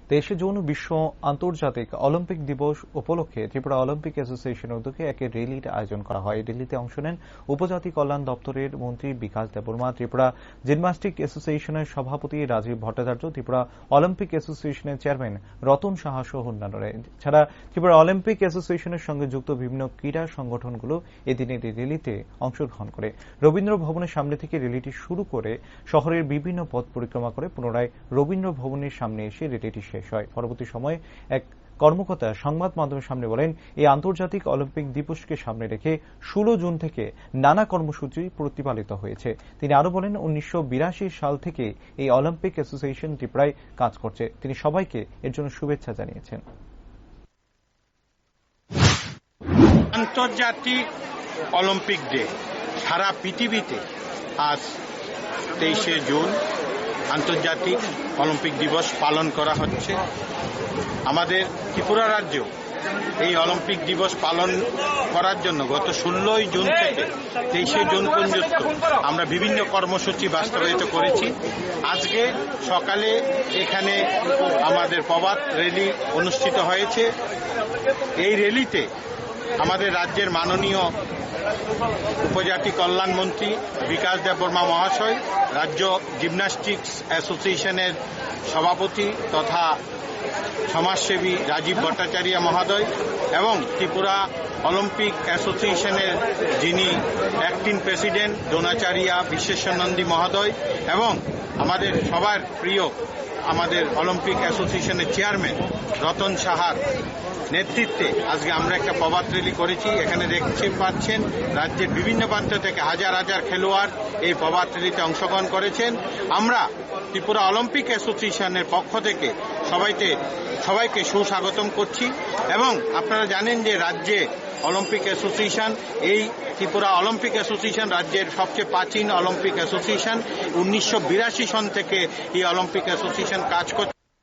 তেইশে জুন বিশ্ব আন্তর্জাতিক অলিম্পিক দিবস উপলক্ষে ত্রিপুরা অলিম্পিক অ্যাসোসিয়েশনের উদ্যোগে এক র্যালির আয়োজন করা হয়। র্যালিতে অংশ নেন উপজাতি কল্যাণ দপ্তরের মন্ত্রী বিকাশ দেববর্মা, ত্রিপুরা জিমন্যাস্টিক অ্যাসোসিয়েশনের সভাপতি রাজীব ভট্টাচার্য, ত্রিপুরা অলিম্পিক অ্যাসোসিয়েশনের চেয়ারম্যান রতন সাহা সহ অন্যান্যরা। এছাড়া ত্রিপুরা অলিম্পিক অ্যাসোসিয়েশনের সঙ্গে যুক্ত বিভিন্ন ক্রীড়া সংগঠনগুলো এদিনের এই র্যালিতে অংশগ্রহণ করে। রবীন্দ্র ভবনের সামনে থেকে র্যালিটি শুরু করে শহরের বিভিন্ন পথ পরিক্রমা করে পুনরায় রবীন্দ্র ভবনের সামনে এসে র্যালিটি শেষ হয়। পরবর্তী সময়ে এক কর্মকর্তা সংবাদ মাধ্যমের সামনে বলেন, এই আন্তর্জাতিক অলিম্পিক দিবসকে সামনে রেখে 16 জুন থেকে নানা কর্মসূচি প্রতিপালিত হয়েছে। তিনি আরো বলেন, 1982 সাল থেকে এই অলিম্পিক অ্যাসোসিয়েশন ত্রিপুরায় কাজ করছে। তিনি সবাইকে এর জন্য শুভেচ্ছা জানিয়েছেন। আন্তর্জাতিক অলিম্পিক ডে সারা পৃথিবীতে আজ 23শে জুন আন্তর্জাতিক অলিম্পিক দিবস পালন করা হচ্ছে। আমাদের ত্রিপুরা রাজ্য এই অলিম্পিক দিবস পালন করার জন্য গত 16 জুন থেকে 23শে জুন পর্যন্ত আমরা বিভিন্ন কর্মসূচি বাস্তবায়িত করেছি। আজকে সকালে এখানে আমাদের প্রভাত র্যালি অনুষ্ঠিত হয়েছে। এই র্যালিতে আমাদের রাজ্যের মাননীয় উপজাতি কল্যাণ মন্ত্রী বিকাশ দেববর্মা মহাশয়, রাজ্য জিমন্যাস্টিক্স অ্যাসোসিয়েশনের সভাপতি তথা সমাজসেবী রাজীব ভট্টাচার্য মহোদয় এবং ত্রিপুরা অলিম্পিক অ্যাসোসিয়েশনের যিনি অ্যাক্টিং প্রেসিডেন্ট দ্রোণাচার্য বিশ্বেশ্বরনন্দী মহোদয় এবং আমাদের সবার প্রিয় আমাদের অলিম্পিক অ্যাসোসিয়েশনের চেয়ারম্যান রতন সাহার নেতৃত্বে আজকে আমরা একটা প্রভাত র্যালি করেছি। এখানে দেখতে পাচ্ছেন রাজ্যের বিভিন্ন প্রান্ত থেকে হাজার হাজার খেলোয়াড় এই প্রভাত র্যালিতে অংশগ্রহণ করেছেন। আমরা ত্রিপুরা অলিম্পিক অ্যাসোসিয়েশনের পক্ষ থেকে সবাইকে সুস্বাগতম করছি এবং আপনারা জানেন যে রাজ্যে অলিম্পিক অ্যাসোসিয়েশন, এই ত্রিপুরা অলিম্পিক অ্যাসোসিয়েশন রাজ্যের সবচেয়ে প্রাচীন অলিম্পিক অ্যাসোসিয়েশন। 1982 সন থেকে এই অলিম্পিক অ্যাসোসিয়েশন কাজ করছে।